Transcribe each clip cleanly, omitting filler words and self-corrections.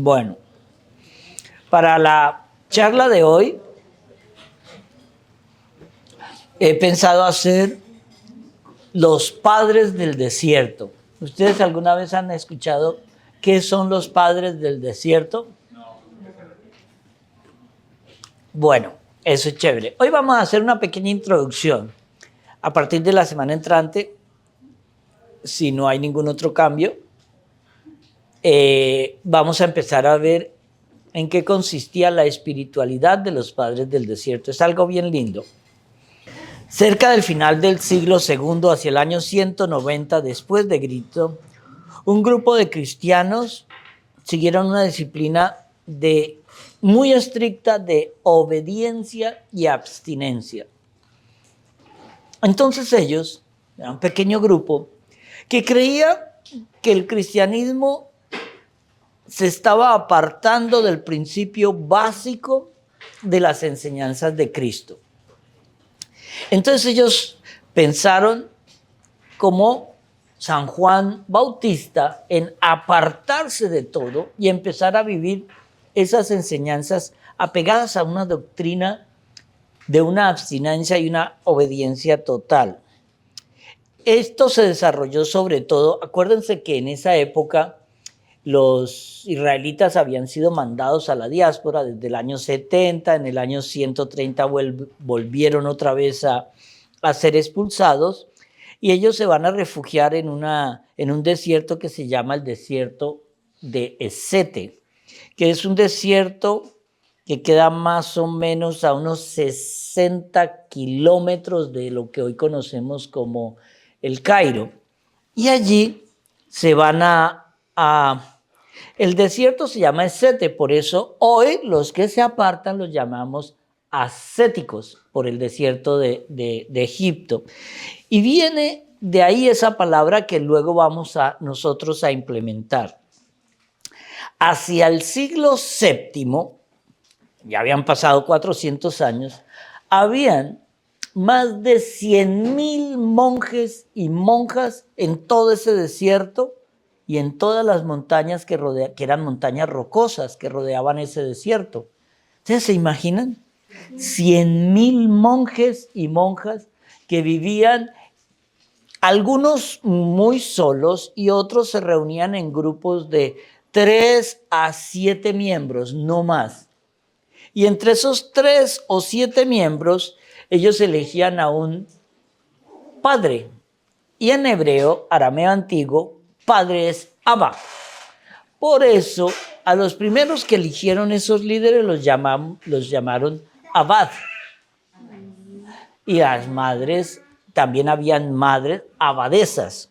Bueno, para la charla de hoy he pensado hacer los padres del desierto. ¿Ustedes alguna vez han escuchado qué son los padres del desierto? Bueno, eso es chévere. Hoy vamos a hacer una pequeña introducción. A partir de la semana entrante, si no hay ningún otro cambio, vamos a empezar a ver en qué consistía la espiritualidad de los padres del desierto. Es algo bien lindo. Cerca del final del siglo II, hacia el año 190 después de Cristo, un grupo de cristianos siguieron una disciplina muy estricta de obediencia y abstinencia. Entonces ellos, era un pequeño grupo, que creía que el cristianismo se estaba apartando del principio básico de las enseñanzas de Cristo. Entonces ellos pensaron, como San Juan Bautista, en apartarse de todo y empezar a vivir esas enseñanzas apegadas a una doctrina de una abstinencia y una obediencia total. Esto se desarrolló sobre todo, acuérdense que en esa época los israelitas habían sido mandados a la diáspora desde el año 70, en el año 130 volvieron otra vez a ser expulsados y ellos se van a refugiar en un desierto que se llama el desierto de Esete, que es un desierto que queda más o menos a unos 60 kilómetros de lo que hoy conocemos como el Cairo. Y allí se van el desierto se llama Esete, por eso hoy los que se apartan los llamamos ascéticos por el desierto de Egipto. Y viene de ahí esa palabra que luego vamos nosotros a implementar. Hacia el siglo VII, ya habían pasado 400 años, habían más de 100,000 monjes y monjas en todo ese desierto y en todas las montañas que eran montañas rocosas que rodeaban ese desierto. ¿Ustedes se imaginan? 100,000 monjes y monjas que vivían, algunos muy solos y otros se reunían en grupos de 3 a 7 miembros, no más. Y entre esos 3 o 7 miembros, ellos elegían a un padre. Y en hebreo, arameo antiguo, padre es Abba. Por eso, a los primeros que eligieron esos líderes los llamaron Abad. Y las madres, también habían madres abadesas.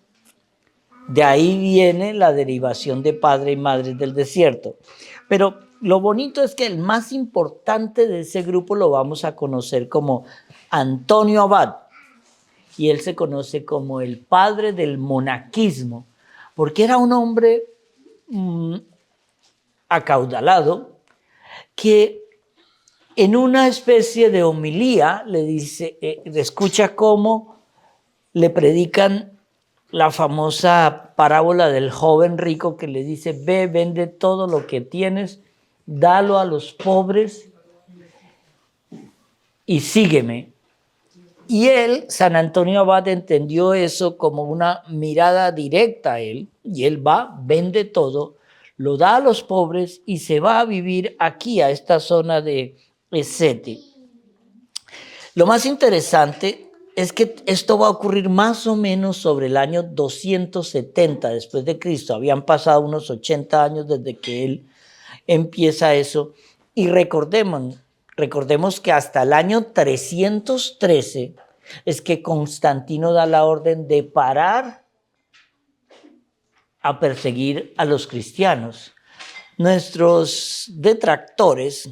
De ahí viene la derivación de padre y madre del desierto. Pero lo bonito es que el más importante de ese grupo lo vamos a conocer como Antonio Abad. Y él se conoce como el padre del monaquismo, porque era un hombre acaudalado que en una especie de homilía le dice, escucha cómo le predican la famosa parábola del joven rico que le dice, ve, vende todo lo que tienes, dalo a los pobres y sígueme. Y él, San Antonio Abad, entendió eso como una mirada directa a él, y él va, vende todo, lo da a los pobres y se va a vivir aquí, a esta zona de Esete. Lo más interesante es que esto va a ocurrir más o menos sobre el año 270 después de Cristo. Habían pasado unos 80 años desde que él empieza eso. Y recordemos que hasta el año 313 es que Constantino da la orden de parar a perseguir a los cristianos. Nuestros detractores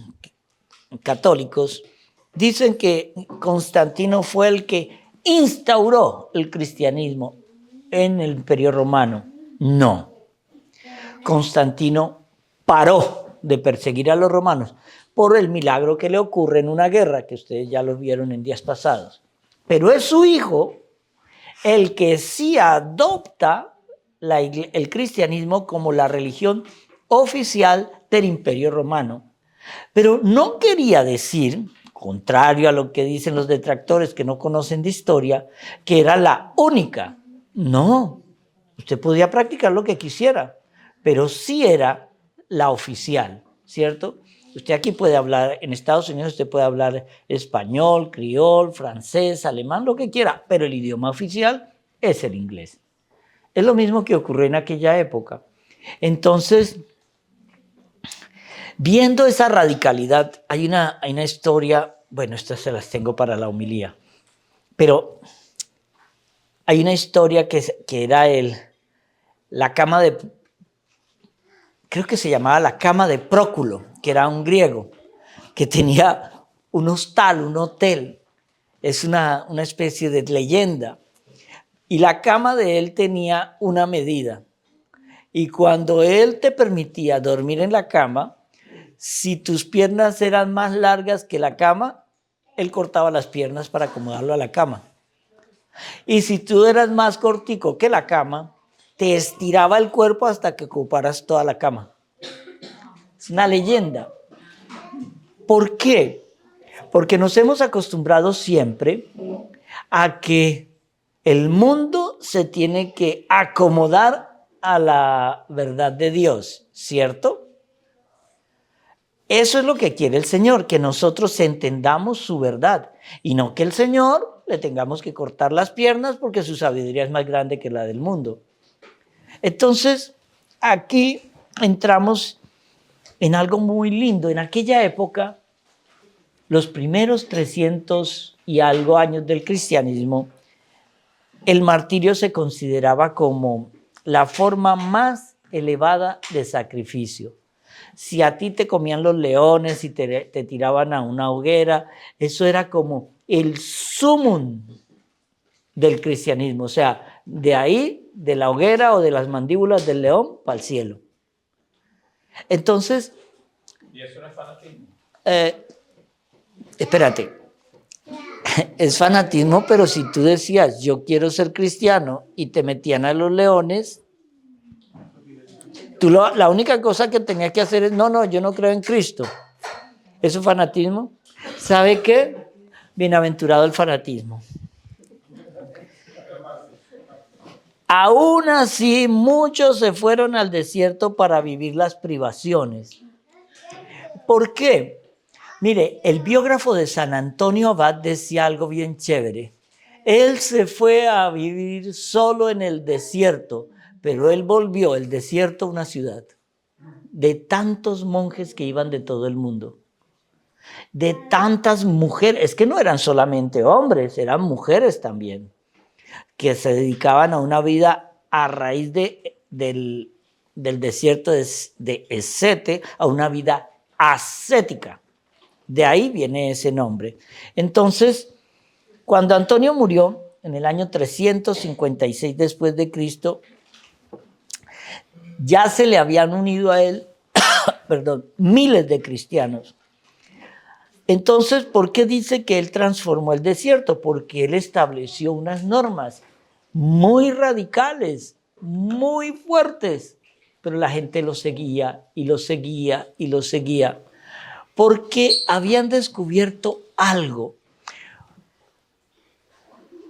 católicos dicen que Constantino fue el que instauró el cristianismo en el Imperio Romano. No. Constantino paró de perseguir a los romanos por el milagro que le ocurre en una guerra, que ustedes ya lo vieron en días pasados. Pero es su hijo el que sí adopta el cristianismo como la religión oficial del Imperio Romano. Pero no quería decir, contrario a lo que dicen los detractores que no conocen de historia, que era la única. No, usted podía practicar lo que quisiera, pero sí era la oficial, ¿cierto? Usted aquí puede hablar, en Estados Unidos usted puede hablar español, criol, francés, alemán, lo que quiera, pero el idioma oficial es el inglés. Es lo mismo que ocurrió en aquella época. Entonces, viendo esa radicalidad, hay una historia, bueno, estas se las tengo para la homilía, pero hay una historia que era la cama de, creo que se llamaba la cama de Próculo, que era un griego, que tenía un hostal, un hotel, es una especie de leyenda, y la cama de él tenía una medida, y cuando él te permitía dormir en la cama, si tus piernas eran más largas que la cama, él cortaba las piernas para acomodarlo a la cama. Y si tú eras más cortico que la cama, te estiraba el cuerpo hasta que ocuparas toda la cama. Es una leyenda. ¿Por qué? Porque nos hemos acostumbrado siempre a que el mundo se tiene que acomodar a la verdad de Dios, ¿cierto? Eso es lo que quiere el Señor, que nosotros entendamos su verdad y no que el Señor le tengamos que cortar las piernas porque su sabiduría es más grande que la del mundo. Entonces, aquí entramos en algo muy lindo. En aquella época, los primeros 300 y algo años del cristianismo, el martirio se consideraba como la forma más elevada de sacrificio. Si a ti te comían los leones y te tiraban a una hoguera, eso era como el sumum del cristianismo. O sea, de ahí, de la hoguera o de las mandíbulas del león, para el cielo. Entonces... ¿Y eso no es fanatismo? Espérate. Es fanatismo, pero si tú decías, yo quiero ser cristiano, y te metían a los leones... Tú la única cosa que tenías que hacer es, no, yo no creo en Cristo. ¿Eso es fanatismo? ¿Sabe qué? Bienaventurado el fanatismo. Aún así, muchos se fueron al desierto para vivir las privaciones. ¿Por qué? Mire, el biógrafo de San Antonio Abad decía algo bien chévere. Él se fue a vivir solo en el desierto, pero él volvió el desierto a una ciudad de tantos monjes que iban de todo el mundo, de tantas mujeres, es que no eran solamente hombres, eran mujeres también, que se dedicaban a una vida a raíz del desierto de Escete, a una vida ascética. De ahí viene ese nombre. Entonces, cuando Antonio murió en el año 356 después de Cristo, ya se le habían unido a él, miles de cristianos. Entonces, ¿por qué dice que él transformó el desierto? Porque él estableció unas normas muy radicales, muy fuertes, pero la gente lo seguía y lo seguía y lo seguía, porque habían descubierto algo.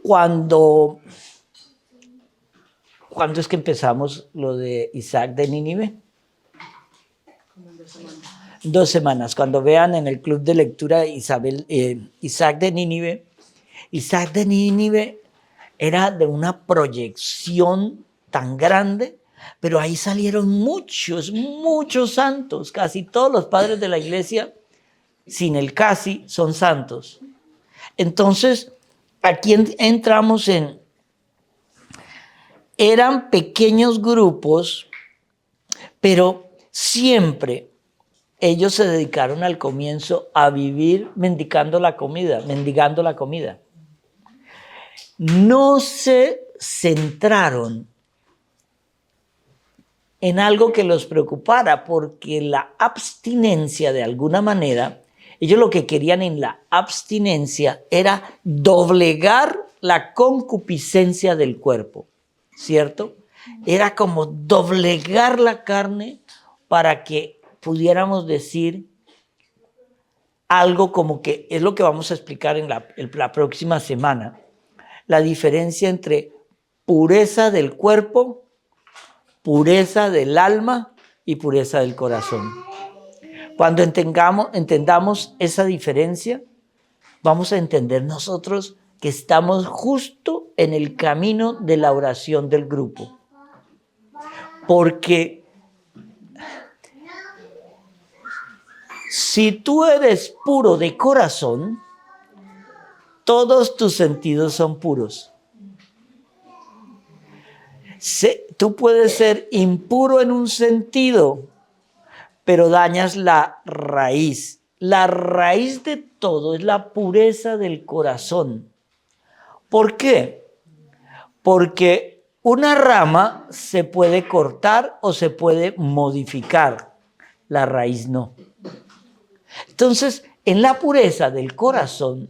Cuando es que empezamos lo de Isaac de Nínive? 2 semanas. Cuando vean en el club de lectura Isaac de Nínive, Isaac de Nínive era de una proyección tan grande, pero ahí salieron muchos santos. Casi todos los padres de la iglesia, sin el casi, son santos. Entonces, aquí entramos eran pequeños grupos, pero siempre ellos se dedicaron al comienzo a vivir mendigando la comida. No se centraron en algo que los preocupara, porque la abstinencia, de alguna manera, ellos lo que querían en la abstinencia era doblegar la concupiscencia del cuerpo, ¿cierto? Era como doblegar la carne para que pudiéramos decir algo como que es lo que vamos a explicar en la próxima semana. La diferencia entre pureza del cuerpo, pureza del alma y pureza del corazón. Cuando entendamos esa diferencia, vamos a entender nosotros que estamos justo en el camino de la oración del grupo. Porque si tú eres puro de corazón, todos tus sentidos son puros. Tú puedes ser impuro en un sentido, pero dañas la raíz. La raíz de todo es la pureza del corazón. ¿Por qué? Porque una rama se puede cortar o se puede modificar, la raíz no. Entonces, en la pureza del corazón,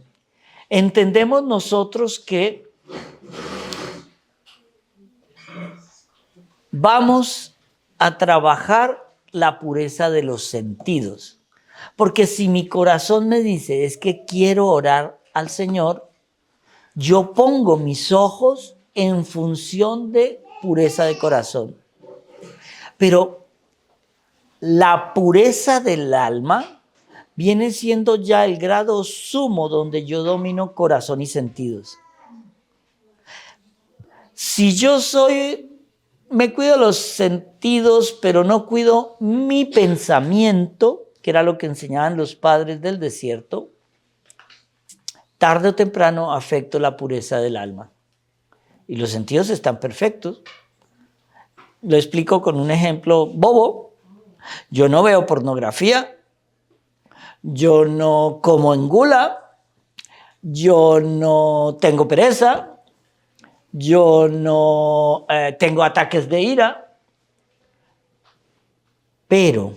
entendemos nosotros que vamos a trabajar la pureza de los sentidos. Porque si mi corazón me dice, es que quiero orar al Señor, yo pongo mis ojos en función de pureza de corazón. Pero la pureza del alma viene siendo ya el grado sumo donde yo domino corazón y sentidos. Si yo me cuido los sentidos, pero no cuido mi pensamiento, que era lo que enseñaban los padres del desierto, tarde o temprano afecto la pureza del alma. Y los sentidos están perfectos. Lo explico con un ejemplo bobo. Yo no veo pornografía, yo no como en gula, yo no tengo pereza, yo no tengo ataques de ira, pero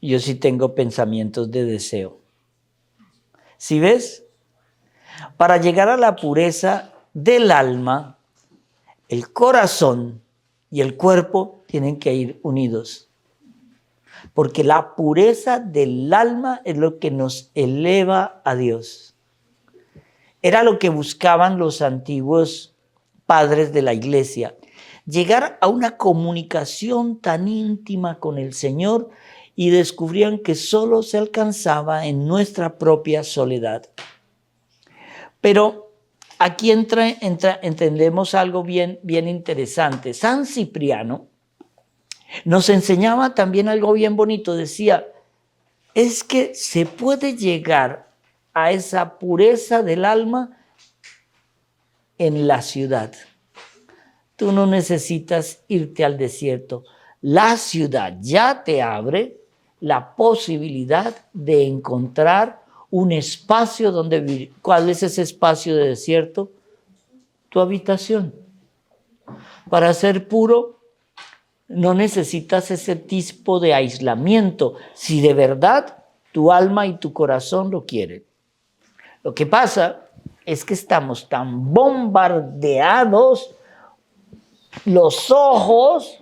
yo sí tengo pensamientos de deseo. ¿Sí ves? Para llegar a la pureza del alma, el corazón y el cuerpo tienen que ir unidos. Porque la pureza del alma es lo que nos eleva a Dios. Era lo que buscaban los antiguos padres de la iglesia. Llegar a una comunicación tan íntima con el Señor y descubrían que solo se alcanzaba en nuestra propia soledad. Pero aquí entendemos algo bien interesante. San Cipriano nos enseñaba también algo bien bonito. Decía, es que se puede llegar a esa pureza del alma en la ciudad. Tú no necesitas irte al desierto. La ciudad ya te abre la posibilidad de encontrar un espacio donde vivir. ¿Cuál es ese espacio de desierto? Tu habitación. Para ser puro, no necesitas ese tipo de aislamiento, si de verdad tu alma y tu corazón lo quieren. Lo que pasa es que estamos tan bombardeados los ojos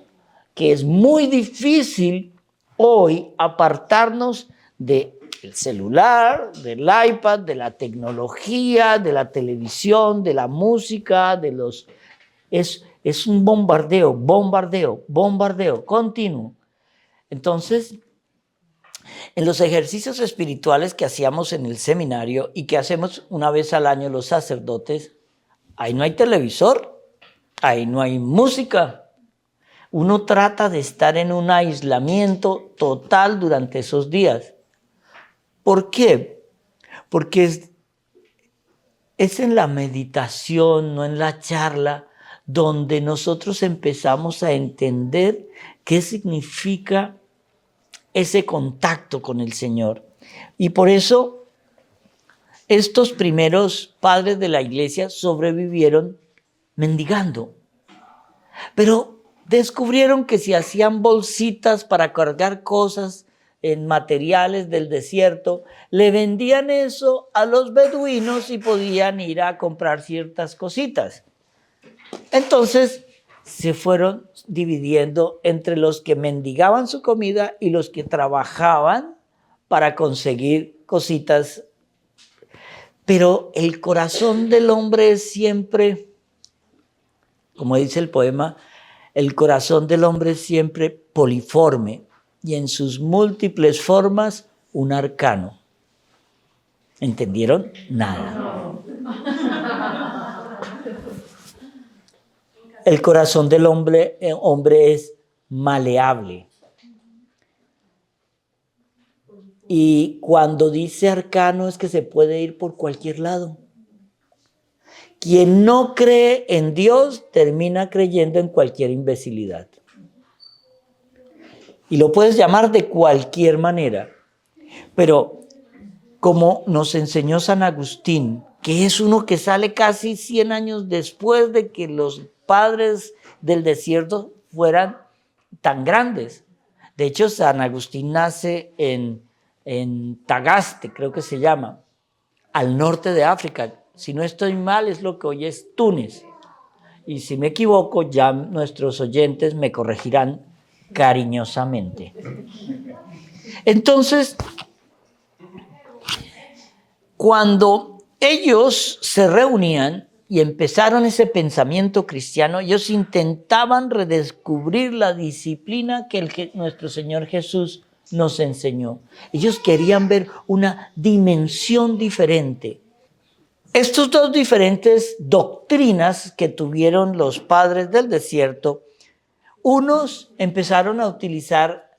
que es muy difícil hoy apartarnos del celular, del iPad, de la tecnología, de la televisión, de la música, es un bombardeo continuo. Entonces, en los ejercicios espirituales que hacíamos en el seminario y que hacemos una vez al año los sacerdotes, ahí no hay televisor, ahí no hay música. Uno trata de estar en un aislamiento total durante esos días. ¿Por qué? Porque es en la meditación, no en la charla, donde nosotros empezamos a entender qué significa ese contacto con el Señor. Y por eso estos primeros padres de la iglesia sobrevivieron mendigando. Pero descubrieron que si hacían bolsitas para cargar cosas en materiales del desierto, le vendían eso a los beduinos y podían ir a comprar ciertas cositas. Entonces se fueron dividiendo entre los que mendigaban su comida y los que trabajaban para conseguir cositas. Pero el corazón del hombre es siempre, como dice el poema, el corazón del hombre es siempre poliforme y en sus múltiples formas un arcano. ¿Entendieron? Nada. El corazón del hombre es maleable. Y cuando dice arcano es que se puede ir por cualquier lado. Quien no cree en Dios termina creyendo en cualquier imbecilidad. Y lo puedes llamar de cualquier manera. Pero como nos enseñó San Agustín, que es uno que sale casi 100 años después de que los padres del desierto fueran tan grandes. De hecho, San Agustín nace en Tagaste, creo que se llama, al norte de África. Si no estoy mal, es lo que hoy es Túnez. Y si me equivoco, ya nuestros oyentes me corregirán cariñosamente. Entonces, cuando ellos se reunían y empezaron ese pensamiento cristiano, ellos intentaban redescubrir la disciplina que nuestro Señor Jesús nos enseñó. Ellos querían ver una dimensión diferente. Estas dos diferentes doctrinas que tuvieron los padres del desierto, unos empezaron a utilizar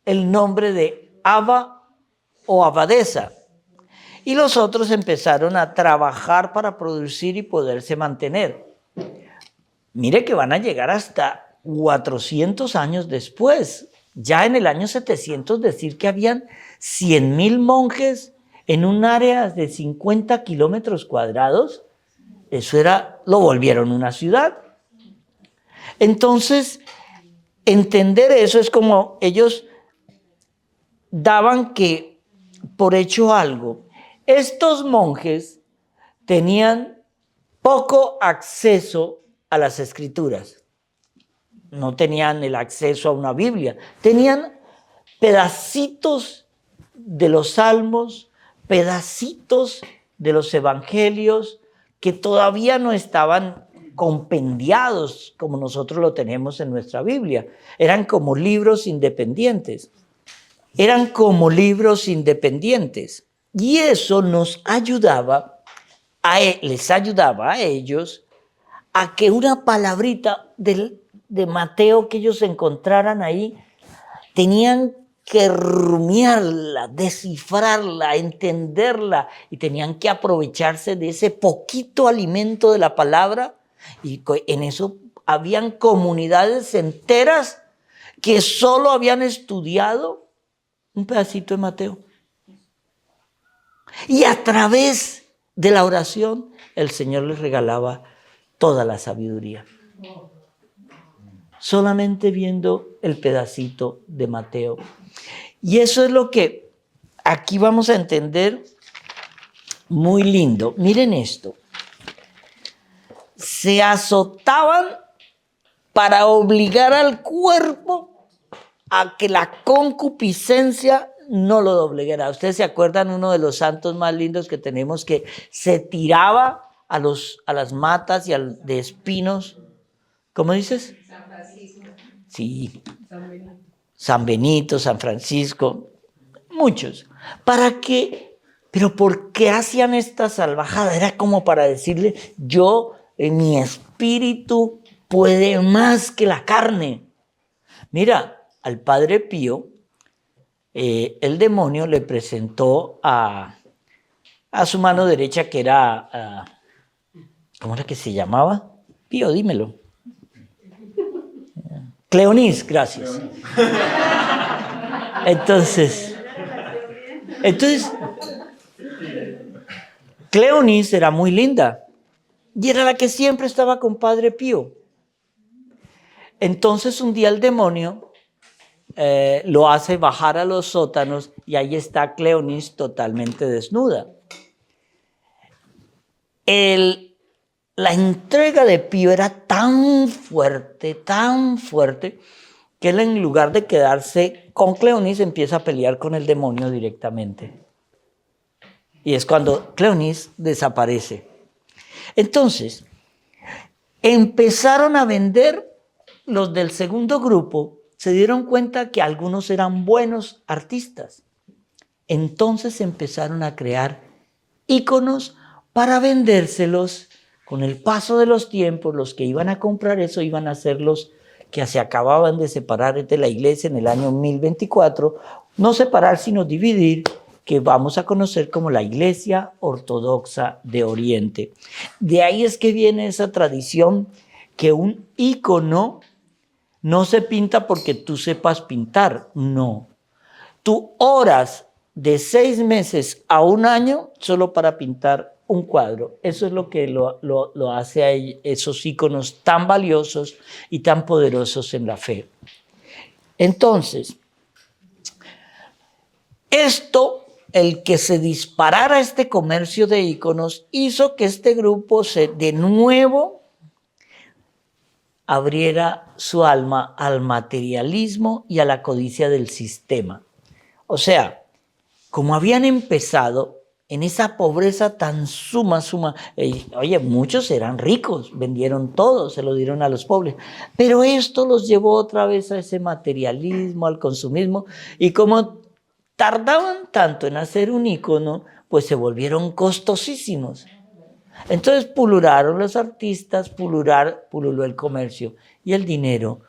el nombre de Abba o abadesa, y los otros empezaron a trabajar para producir y poderse mantener. Mire que van a llegar hasta 400 años después. Ya en el año 700 decir que habían 100,000 monjes en un área de 50 kilómetros cuadrados, eso lo volvieron una ciudad. Entonces, entender eso es como ellos daban que por hecho algo. Estos monjes tenían poco acceso a las escrituras. No tenían el acceso a una Biblia. Tenían pedacitos de los salmos, pedacitos de los evangelios que todavía no estaban compendiados como nosotros lo tenemos en nuestra Biblia. Eran como libros independientes. Y eso les ayudaba a ellos a que una palabrita de Mateo que ellos encontraran ahí, tenían que rumiarla, descifrarla, entenderla, y tenían que aprovecharse de ese poquito alimento de la palabra, y en eso habían comunidades enteras que solo habían estudiado un pedacito de Mateo. Y a través de la oración, el Señor les regalaba toda la sabiduría. Solamente viendo el pedacito de Mateo. Y eso es lo que aquí vamos a entender muy lindo. Miren esto. Se azotaban para obligar al cuerpo a que la concupiscencia no lo doblegara. Ustedes se acuerdan uno de los santos más lindos que tenemos, que se tiraba a las matas y de espinos. ¿Cómo dices? San Francisco. Sí. San Benito. San Benito, San Francisco, muchos. ¿Para qué? Pero ¿por qué hacían esta salvajada? Era como para decirle, mi espíritu puede más que la carne. Mira, al Padre Pío, el demonio le presentó a su mano derecha, que era, ¿cómo era que se llamaba? Pío, dímelo. Cleonís, gracias. Entonces, Cleonís era muy linda y era la que siempre estaba con Padre Pío. Entonces un día el demonio lo hace bajar a los sótanos y ahí está Cleonís totalmente desnuda. El la entrega de Pío era tan fuerte, que él, en lugar de quedarse con Cleonis, empieza a pelear con el demonio directamente. Y es cuando Cleonis desaparece. Entonces, empezaron a vender. Los del segundo grupo se dieron cuenta que algunos eran buenos artistas. Entonces empezaron a crear íconos para vendérselos. Con el paso de los tiempos, los que iban a comprar eso iban a ser los que se acababan de separar de la iglesia en el año 1024. No separar, sino dividir, que vamos a conocer como la Iglesia Ortodoxa de Oriente. De ahí es que viene esa tradición que un ícono no se pinta porque tú sepas pintar, no. Tú oras de 6 meses a 1 año solo para pintar un cuadro. Eso es lo que lo hace a esos íconos tan valiosos y tan poderosos en la fe. Entonces, el que se disparara este comercio de íconos, hizo que este grupo de nuevo abriera su alma al materialismo y a la codicia del sistema. O sea, como habían empezado en esa pobreza tan suma, oye, muchos eran ricos, vendieron todo, se lo dieron a los pobres, pero esto los llevó otra vez a ese materialismo, al consumismo, y como tardaban tanto en hacer un ícono, pues se volvieron costosísimos. Entonces pulularon los artistas, pululó el comercio, y el dinero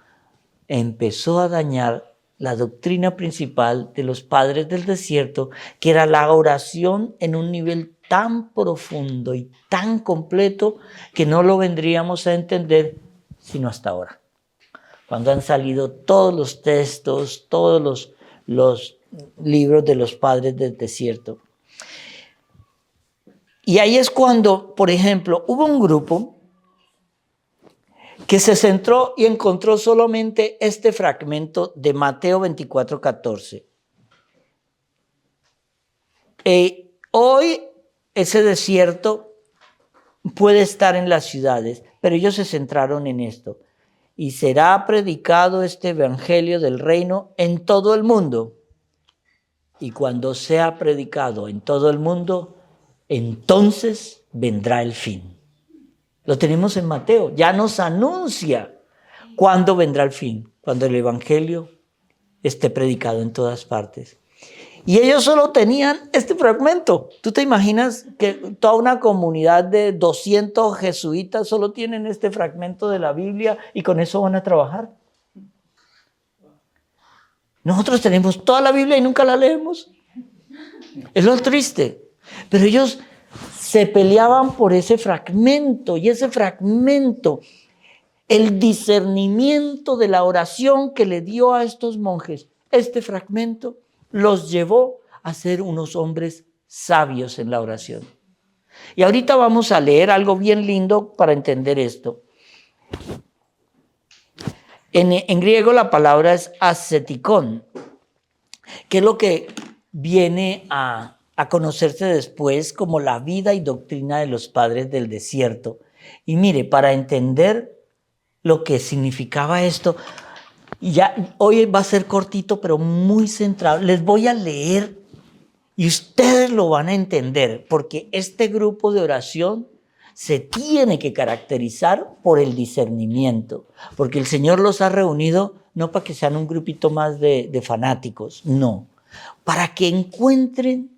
empezó a dañar la doctrina principal de los padres del desierto, que era la oración en un nivel tan profundo y tan completo que no lo vendríamos a entender sino hasta ahora, cuando han salido todos los textos, todos los libros de los padres del desierto. Y ahí es cuando, por ejemplo, hubo un grupo que se centró y encontró solamente este fragmento de Mateo 24:14. Hoy ese desierto puede estar en las ciudades, pero ellos se centraron en esto. Y será predicado este evangelio del reino en todo el mundo. Y cuando sea predicado en todo el mundo, entonces vendrá el fin. Lo tenemos en Mateo, ya nos anuncia cuándo vendrá el fin, cuando el evangelio esté predicado en todas partes. Y ellos solo tenían este fragmento. ¿Tú te imaginas que toda una comunidad de 200 jesuitas solo tienen este fragmento de la Biblia y con eso van a trabajar? Nosotros tenemos toda la Biblia y nunca la leemos. Es lo triste. Pero ellos se peleaban por ese fragmento, y ese fragmento, el discernimiento de la oración que le dio a estos monjes, este fragmento los llevó a ser unos hombres sabios en la oración. Y ahorita vamos a leer algo bien lindo para entender esto. En griego la palabra es asceticón, que es lo que viene a conocerse después como la vida y doctrina de los padres del desierto. Y mire, para entender lo que significaba esto, ya hoy va a ser cortito, pero muy centrado. Les voy a leer y ustedes lo van a entender, porque este grupo de oración se tiene que caracterizar por el discernimiento, porque el Señor los ha reunido no para que sean un grupito más de fanáticos, no, para que encuentren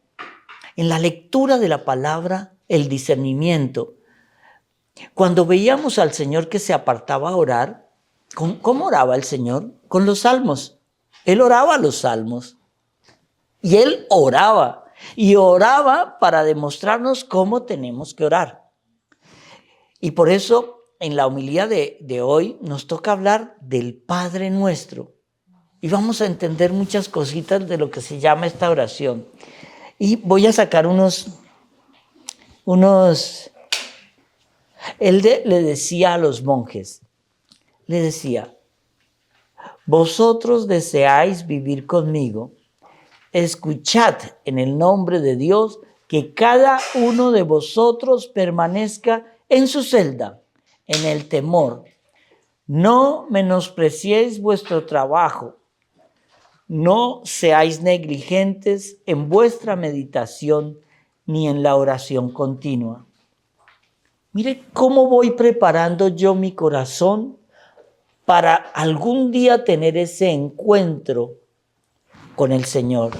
en la lectura de la palabra el discernimiento. Cuando veíamos al Señor que se apartaba a orar, ¿cómo oraba el Señor? Con los salmos. Él oraba los salmos. Y Él oraba. Y oraba para demostrarnos cómo tenemos que orar. Y por eso en la homilía de hoy nos toca hablar del Padre Nuestro. Y vamos a entender muchas cositas de lo que se llama esta oración. Y voy a sacar Él le decía a los monjes, le decía, vosotros deseáis vivir conmigo, escuchad en el nombre de Dios que cada uno de vosotros permanezca en su celda, en el temor. No menospreciéis vuestro trabajo. No seáis negligentes en vuestra meditación ni en la oración continua. Mire cómo voy preparando yo mi corazón para algún día tener ese encuentro con el Señor.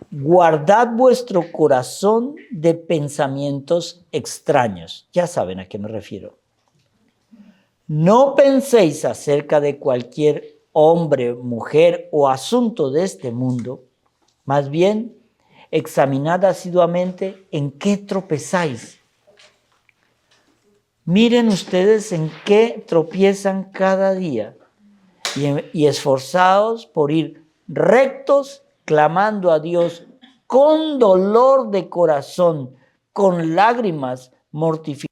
Guardad vuestro corazón de pensamientos extraños. Ya saben a qué me refiero. No penséis acerca de cualquier hombre, mujer o asunto de este mundo. Más bien, examinad asiduamente en qué tropezáis. Miren ustedes en qué tropiezan cada día y esforzaos por ir rectos, clamando a Dios con dolor de corazón, con lágrimas mortificadas,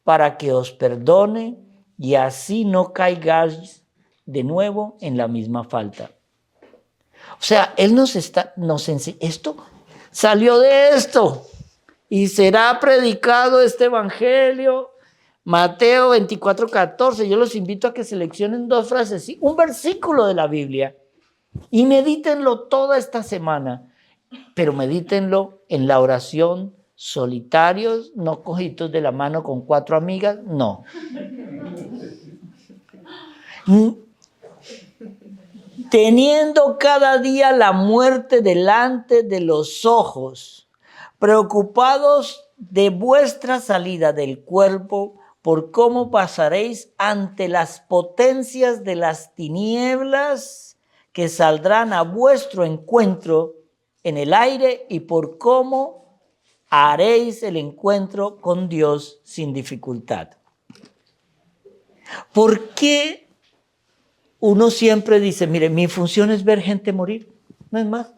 para que os perdone y así no caigáis de nuevo en la misma falta. O sea, Él nos enseña, esto salió de esto y será predicado este evangelio. Mateo 24:14, yo los invito a que seleccionen 2 frases, ¿sí? Un versículo de la Biblia y medítenlo toda esta semana, pero medítenlo en la oración, solitarios, no cogidos de la mano con 4 amigas, no. Teniendo cada día la muerte delante de los ojos, preocupados de vuestra salida del cuerpo, por cómo pasaréis ante las potencias de las tinieblas que saldrán a vuestro encuentro en el aire y por cómo haréis el encuentro con Dios sin dificultad. ¿Por qué uno siempre dice, mire, mi función es ver gente morir? No es más.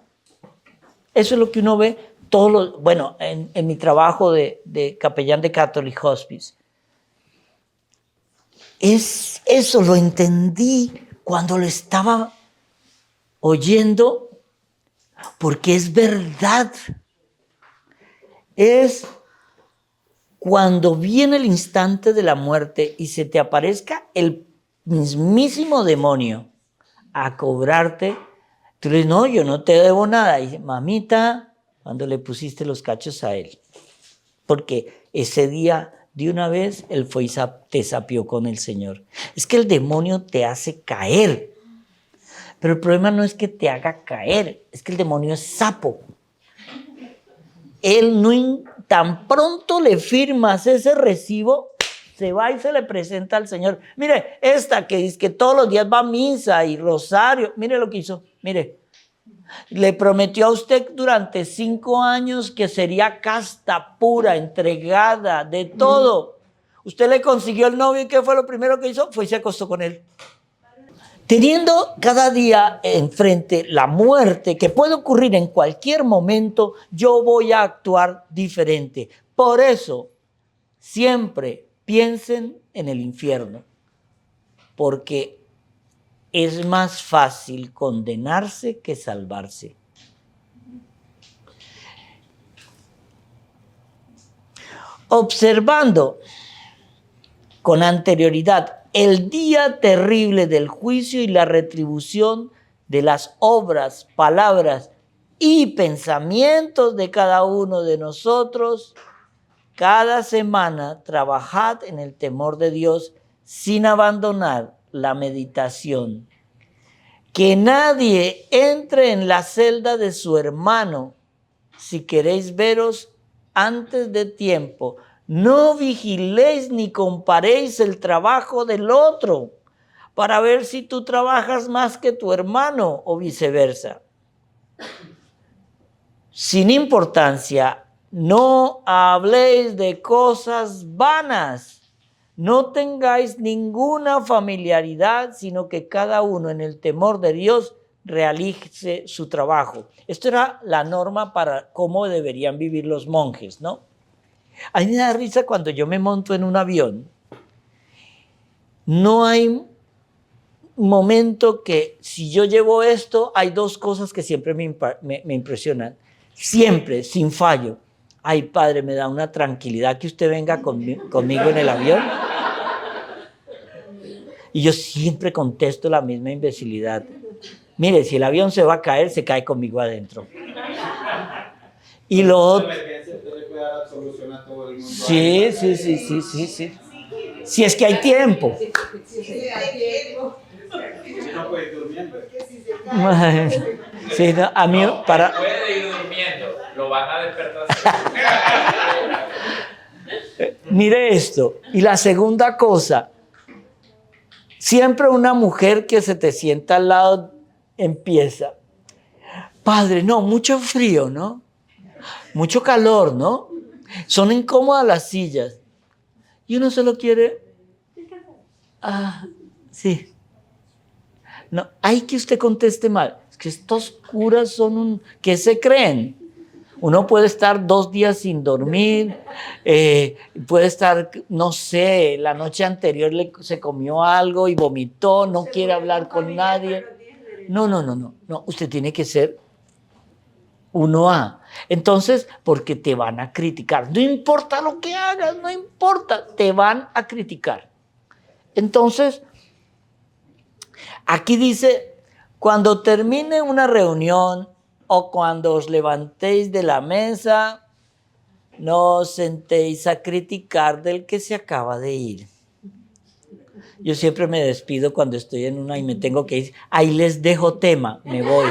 Eso es lo que uno ve todos los, bueno, en mi trabajo de capellán de Catholic Hospice. Eso lo entendí cuando lo estaba oyendo, porque es verdad. Es cuando viene el instante de la muerte y se te aparezca el mismísimo demonio a cobrarte. Tú le dices, no, yo no te debo nada. Y dice, mamita, cuando le pusiste los cachos a él. Porque ese día, de una vez, él fue y te sapió con el Señor. Es que el demonio te hace caer. Pero el problema no es que te haga caer, es que el demonio es sapo. Él no, tan pronto le firmas ese recibo, se va y se le presenta al Señor. Mire, esta que dice que todos los días va a misa y rosario, mire lo que hizo, mire. Le prometió a usted durante 5 años que sería casta, pura, entregada, de todo. Usted le consiguió el novio y ¿qué fue lo primero que hizo? Fue y se acostó con él. Teniendo cada día enfrente la muerte que puede ocurrir en cualquier momento, yo voy a actuar diferente. Por eso, siempre piensen en el infierno, porque es más fácil condenarse que salvarse. Observando con anterioridad el día terrible del juicio y la retribución de las obras, palabras y pensamientos de cada uno de nosotros, cada semana trabajad en el temor de Dios sin abandonar la meditación. Que nadie entre en la celda de su hermano si queréis veros antes de tiempo. No vigiléis ni comparéis el trabajo del otro para ver si tú trabajas más que tu hermano o viceversa. Sin importancia, no habléis de cosas vanas. No tengáis ninguna familiaridad, sino que cada uno en el temor de Dios realice su trabajo. Esto era la norma para cómo deberían vivir los monjes, ¿no? A mí me da risa cuando yo me monto en un avión. No hay momento que si yo llevo esto, hay 2 cosas que siempre me impresionan. Siempre, sin fallo. Ay, padre, me da una tranquilidad que usted venga conmigo en el avión. Y yo siempre contesto la misma imbecilidad. Mire, si el avión se va a caer, se cae conmigo adentro. Y lo otro... Sí. Si es que hay tiempo. No puede ir durmiendo. Sí, no, a mí para... Puede ir durmiendo, lo van a despertar. Mire esto. Y la segunda cosa, siempre una mujer que se te sienta al lado empieza, padre, no, mucho frío, ¿no? Mucho calor, ¿no? Son incómodas las sillas. Y uno solo quiere... sí. No, hay que usted conteste mal. Es que estos curas son un... ¿Qué se creen? Uno puede estar 2 días sin dormir, puede estar, no sé, la noche anterior se comió algo y vomitó, no quiere hablar con nadie. No, usted tiene que ser 1A. Entonces, porque te van a criticar. No importa lo que hagas, no importa, te van a criticar. Entonces, aquí dice, cuando termine una reunión o cuando os levantéis de la mesa, no os sentéis a criticar del que se acaba de ir. Yo siempre me despido cuando estoy en una y me tengo que ir. Ahí les dejo tema, me voy.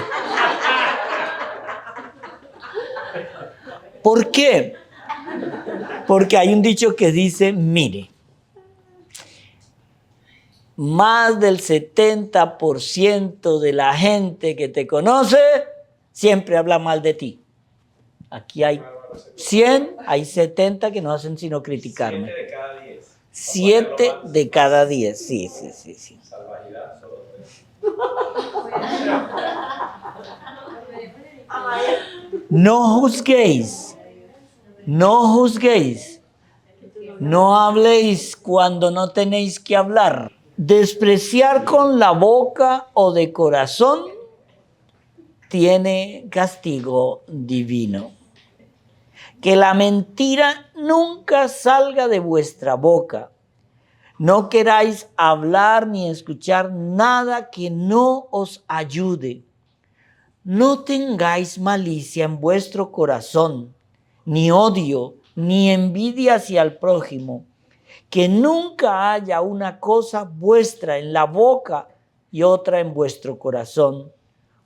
¿Por qué? Porque hay un dicho que dice, mire, más del 70% de la gente que te conoce siempre habla mal de ti. Aquí hay 100, hay 70 que no hacen sino criticarme. 7 de cada 10. 7 de cada 10, sí. Salvajidad, solo 3. No juzguéis. No habléis cuando no tenéis que hablar. Despreciar con la boca o de corazón tiene castigo divino. Que la mentira nunca salga de vuestra boca. No queráis hablar ni escuchar nada que no os ayude. No tengáis malicia en vuestro corazón, ni odio, ni envidia hacia el prójimo. Que nunca haya una cosa vuestra en la boca y otra en vuestro corazón,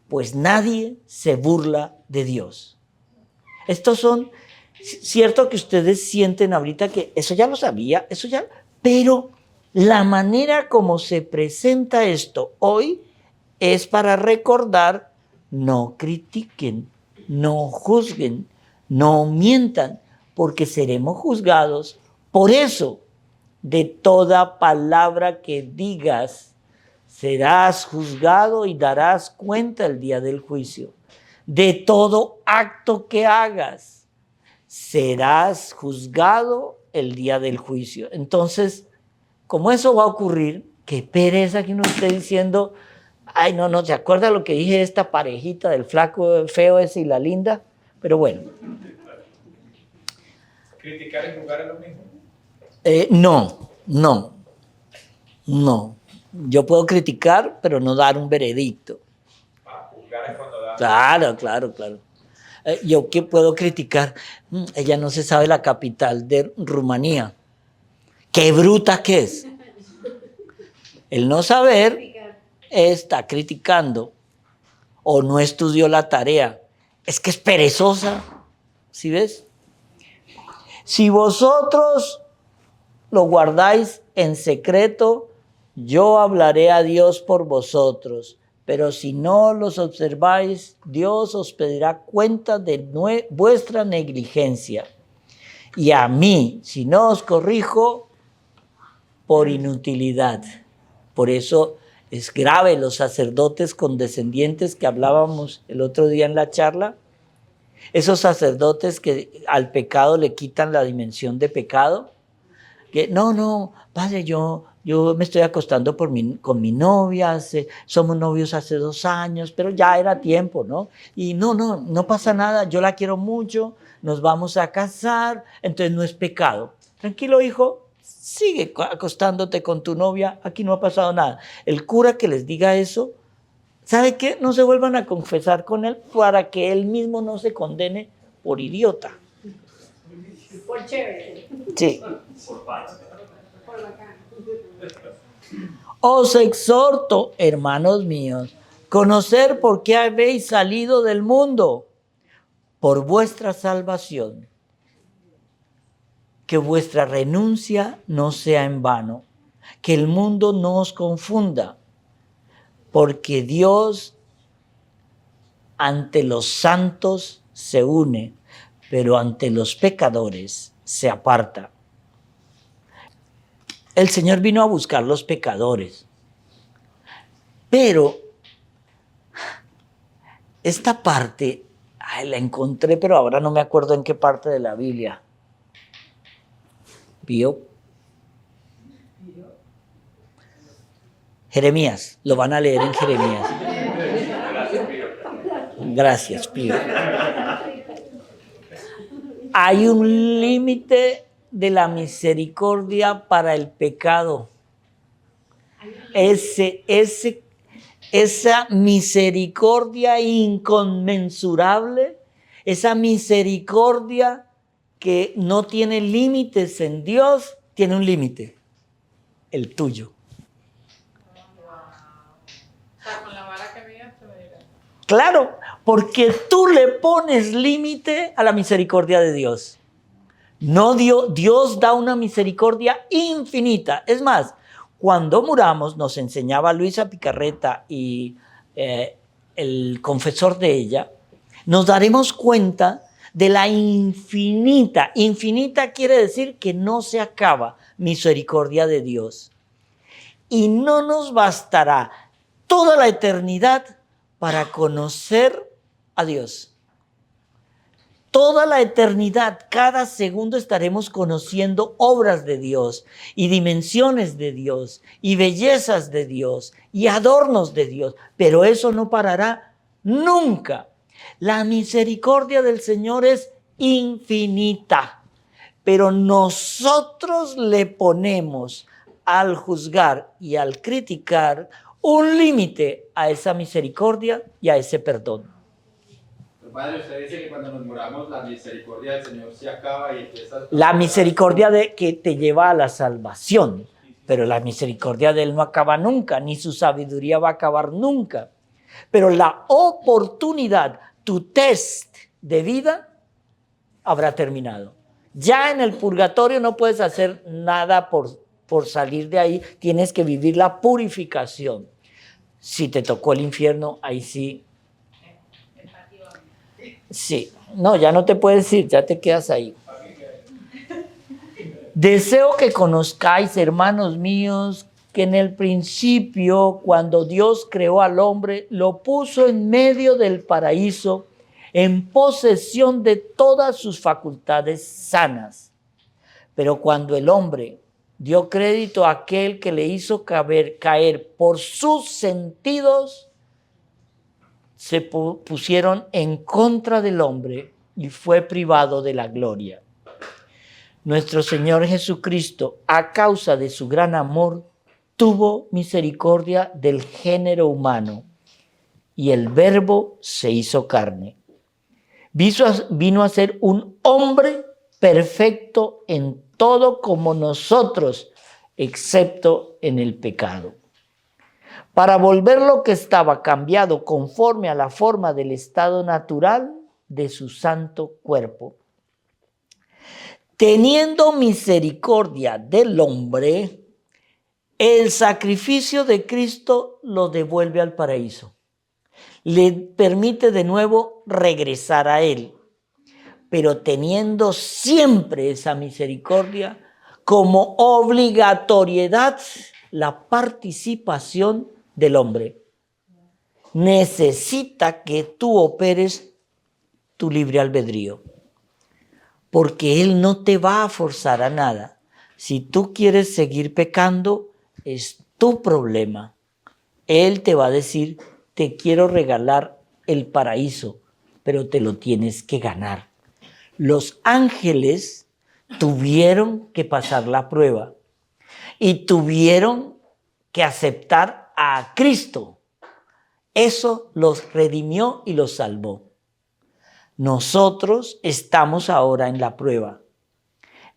pues nadie se burla de Dios. Estos son, cierto que ustedes sienten ahorita que eso ya lo sabía, pero la manera como se presenta esto hoy es para recordar, no critiquen, no juzguen, no mientan, porque seremos juzgados. Por eso, de toda palabra que digas, serás juzgado y darás cuenta el día del juicio. De todo acto que hagas, serás juzgado el día del juicio. Entonces, como eso va a ocurrir, qué pereza que uno esté diciendo, ay, no, ¿se acuerda lo que dije de esta parejita del flaco feo ese y la linda? Pero bueno. ¿Criticar y juzgar es lo mismo? No. Yo puedo criticar, pero no dar un veredicto. Juzgar es cuando da. Claro. Yo que puedo criticar, ella no se sabe la capital de Rumanía. ¡Qué bruta que es! El no saber está criticando o no estudió la tarea. Es que es perezosa, ¿sí ves? Si vosotros lo guardáis en secreto, yo hablaré a Dios por vosotros. Pero si no los observáis, Dios os pedirá cuenta de vuestra negligencia. Y a mí, si no os corrijo, por inutilidad. Por eso es grave los sacerdotes condescendientes que hablábamos el otro día en la charla. Esos sacerdotes que al pecado le quitan la dimensión de pecado. Que no, padre, yo yo me estoy acostando con mi novia, somos novios hace 2 años, pero ya era tiempo, ¿no? Y no pasa nada, yo la quiero mucho, nos vamos a casar, entonces no es pecado. Tranquilo, hijo, sigue acostándote con tu novia, aquí no ha pasado nada. El cura que les diga eso, ¿sabe qué? No se vuelvan a confesar con él para que él mismo no se condene por idiota. Por chévere. Sí. Por paz. Por bacán. Os exhorto, hermanos míos, conocer por qué habéis salido del mundo, por vuestra salvación. Que vuestra renuncia no sea en vano, que el mundo no os confunda, porque Dios ante los santos se une, pero ante los pecadores se aparta. El Señor vino a buscar los pecadores, pero esta parte la encontré, pero ahora no me acuerdo en qué parte de la Biblia. ¿Vio? Jeremías, lo van a leer en Jeremías. Gracias, Pío. Hay un límite de la misericordia para el pecado. Esa misericordia inconmensurable, esa misericordia que no tiene límites en Dios, tiene un límite, el tuyo. O sea, con la vara que veas te dirá. Claro, porque tú le pones límite a la misericordia de Dios. No Dios da una misericordia infinita. Es más, cuando muramos, nos enseñaba Luisa Picarreta y el confesor de ella, nos daremos cuenta de la infinita. Infinita quiere decir que no se acaba misericordia de Dios. Y no nos bastará toda la eternidad para conocer a Dios. Toda la eternidad, cada segundo estaremos conociendo obras de Dios y dimensiones de Dios y bellezas de Dios y adornos de Dios, pero eso no parará nunca. La misericordia del Señor es infinita, pero nosotros le ponemos al juzgar y al criticar un límite a esa misericordia y a ese perdón. Padre, usted dice que cuando nos muramos la misericordia del Señor se acaba y empieza... La misericordia de que te lleva a la salvación, pero la misericordia de Él no acaba nunca, ni su sabiduría va a acabar nunca. Pero la oportunidad, tu test de vida, habrá terminado. Ya en el purgatorio no puedes hacer nada por salir de ahí, tienes que vivir la purificación. Si te tocó el infierno, ahí sí. Sí, no, ya no te puedes ir, ya te quedas ahí. Deseo que conozcáis, hermanos míos, que en el principio, cuando Dios creó al hombre, lo puso en medio del paraíso, en posesión de todas sus facultades sanas. Pero cuando el hombre dio crédito a aquel que le hizo caer por sus sentidos, se pusieron en contra del hombre y fue privado de la gloria. Nuestro Señor Jesucristo, a causa de su gran amor, tuvo misericordia del género humano y el Verbo se hizo carne. Vino a ser un hombre perfecto en todo como nosotros, excepto en el pecado. Para volver lo que estaba cambiado conforme a la forma del estado natural de su santo cuerpo. Teniendo misericordia del hombre, el sacrificio de Cristo lo devuelve al paraíso. Le permite de nuevo regresar a Él, pero teniendo siempre esa misericordia como obligatoriedad, la participación del hombre. Necesita que tú operes tu libre albedrío, porque Él no te va a forzar a nada. Si tú quieres seguir pecando, es tu problema. Él te va a decir, te quiero regalar el paraíso, pero te lo tienes que ganar. Los ángeles tuvieron que pasar la prueba y tuvieron que aceptar a Cristo. Eso los redimió y los salvó. Nosotros estamos ahora en la prueba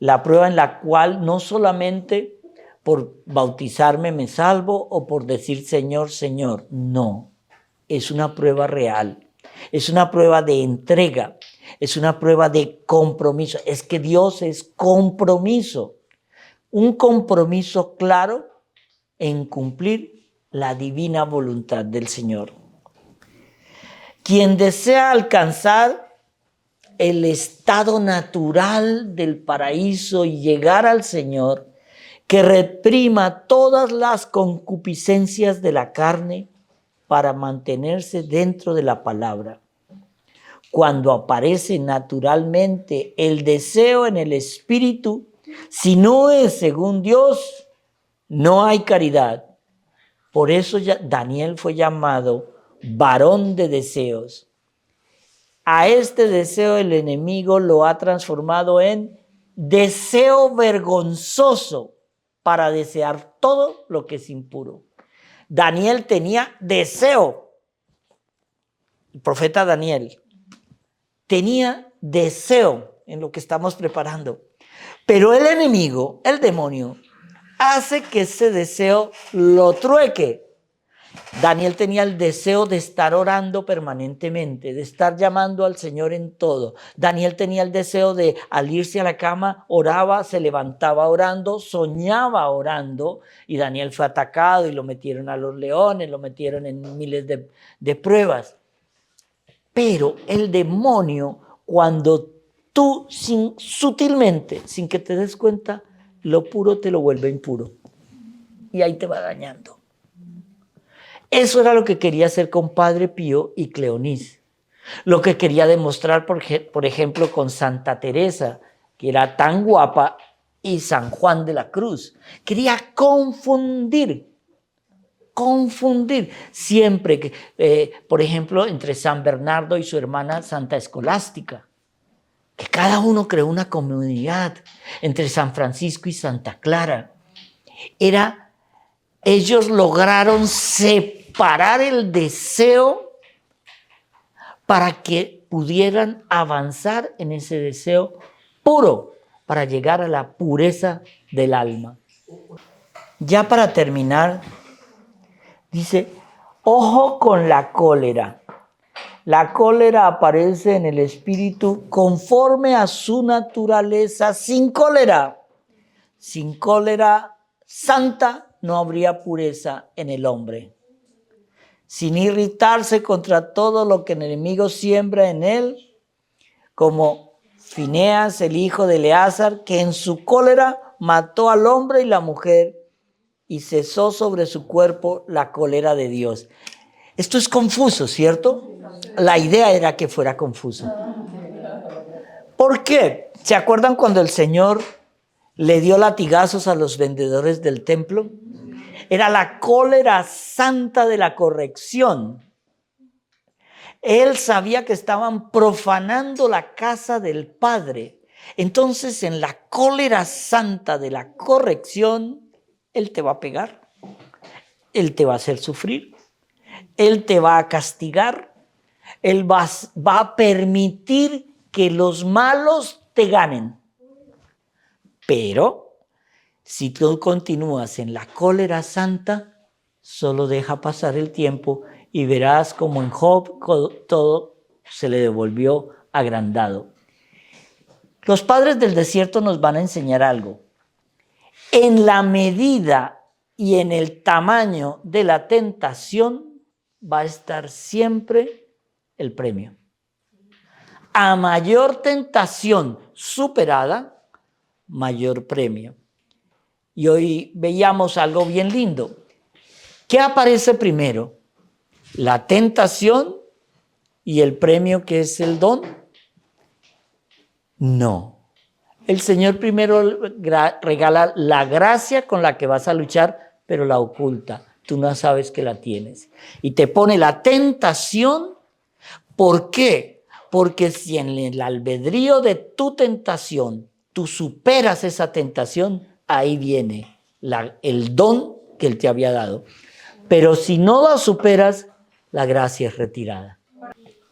en la cual no solamente por bautizarme me salvo o por decir Señor, Señor, no, es una prueba real, es una prueba de entrega, es una prueba de compromiso, es que Dios es compromiso, un compromiso claro en cumplir la divina voluntad del Señor. Quien desea alcanzar el estado natural del paraíso y llegar al Señor, que reprima todas las concupiscencias de la carne para mantenerse dentro de la palabra. Cuando aparece naturalmente el deseo en el espíritu, si no es según Dios, no hay caridad. Por eso Daniel fue llamado varón de deseos. A este deseo el enemigo lo ha transformado en deseo vergonzoso para desear todo lo que es impuro. Daniel tenía deseo. El profeta Daniel tenía deseo en lo que estamos preparando. Pero el enemigo, el demonio, hace que ese deseo lo trueque. Daniel tenía el deseo de estar orando permanentemente, de estar llamando al Señor en todo. Daniel tenía el deseo de, al irse a la cama, oraba, se levantaba orando, soñaba orando, y Daniel fue atacado y lo metieron a los leones, lo metieron en miles de pruebas. Pero el demonio, cuando tú sutilmente, sin que te des cuenta, lo puro te lo vuelve impuro. Y ahí te va dañando. Eso era lo que quería hacer con Padre Pío y Cleonís. Lo que quería demostrar, por ejemplo, con Santa Teresa, que era tan guapa, y San Juan de la Cruz. Quería confundir. Siempre que, por ejemplo, entre San Bernardo y su hermana Santa Escolástica, que cada uno creó una comunidad, entre San Francisco y Santa Clara. Ellos lograron separar el deseo para que pudieran avanzar en ese deseo puro, para llegar a la pureza del alma. Ya para terminar, dice, ojo con la cólera. La cólera aparece en el espíritu conforme a su naturaleza, sin cólera. Sin cólera santa no habría pureza en el hombre. Sin irritarse contra todo lo que el enemigo siembra en él, como Fineas, el hijo de Eleazar, que en su cólera mató al hombre y la mujer y cesó sobre su cuerpo la cólera de Dios. Esto es confuso, ¿cierto? La idea era que fuera confuso. ¿Por qué? ¿Se acuerdan cuando el Señor le dio latigazos a los vendedores del templo? Era la cólera santa de la corrección. Él sabía que estaban profanando la casa del Padre. Entonces, en la cólera santa de la corrección, Él te va a pegar. Él te va a hacer sufrir. Él te va a castigar. Él va a permitir que los malos te ganen. Pero si tú continúas en la cólera santa, solo deja pasar el tiempo y verás como en Job todo se le devolvió agrandado. Los padres del desierto nos van a enseñar algo. En la medida y en el tamaño de la tentación va a estar siempre el premio. A mayor tentación superada, mayor premio. Y hoy veíamos algo bien lindo. ¿Qué aparece primero? ¿La tentación y el premio que es el don? No. El Señor primero regala la gracia con la que vas a luchar pero la oculta. Tú no sabes que la tienes. Y te pone la tentación. ¿Por qué? Porque si en el albedrío de tu tentación tú superas esa tentación, ahí viene el don que Él te había dado. Pero si no la superas, la gracia es retirada.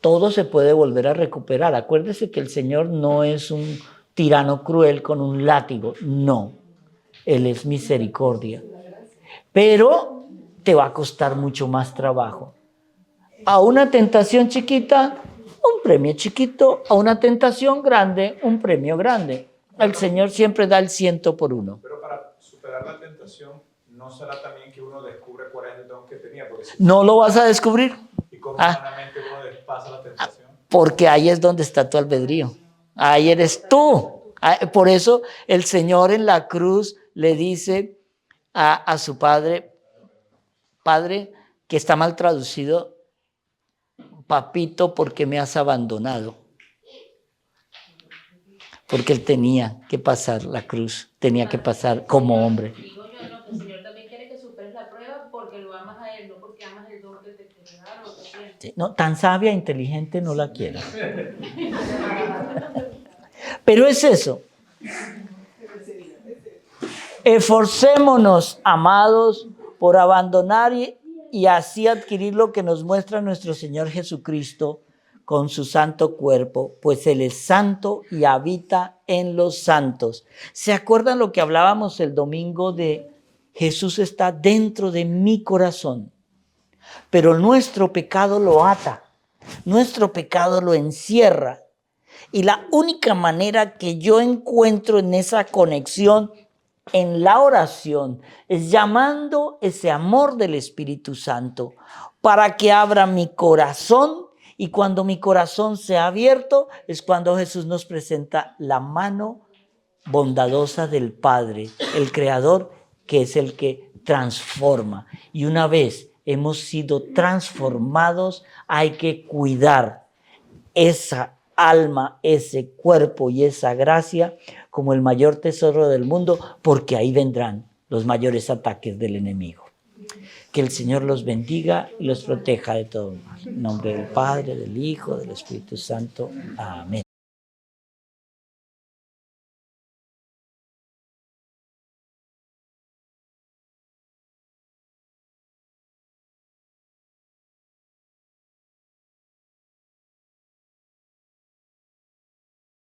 Todo se puede volver a recuperar. Acuérdese que el Señor no es un tirano cruel con un látigo. No, Él es misericordia. Pero te va a costar mucho más trabajo. A una tentación chiquita, un premio chiquito. A una tentación grande, un premio grande. El Señor siempre da el 100 por 1. Pero para superar la tentación, ¿no será también que uno descubre cuál es el don que tenía? Porque si No lo vas a descubrir. ¿Y cómo humanamente uno pasa la tentación? Porque ahí es donde está tu albedrío. Ahí eres tú. Por eso el Señor en la cruz le dice a su padre, que está mal traducido, papito, ¿por qué me has abandonado? Porque Él tenía que pasar la cruz, tenía que pasar como hombre. Digo yo, no, que el Señor también quiere que superes la prueba porque lo amas a Él, no porque amas el don que te regala o te tiene. Sí, no, tan sabia e inteligente no la quiero. Pero es eso. Esforcémonos, amados, por abandonar y así adquirir lo que nos muestra nuestro Señor Jesucristo con su santo cuerpo, pues Él es santo y habita en los santos. ¿Se acuerdan lo que hablábamos el domingo de Jesús está dentro de mi corazón? Pero nuestro pecado lo ata, nuestro pecado lo encierra. Y la única manera que yo encuentro en esa conexión en la oración es llamando ese amor del Espíritu Santo para que abra mi corazón. Y cuando mi corazón se ha abierto es cuando Jesús nos presenta la mano bondadosa del Padre, el Creador, que es el que transforma. Y una vez hemos sido transformados, hay que cuidar esa alma, ese cuerpo y esa gracia como el mayor tesoro del mundo, porque ahí vendrán los mayores ataques del enemigo. Que el Señor los bendiga y los proteja de todo mal. En nombre del Padre, del Hijo, del Espíritu Santo. Amén.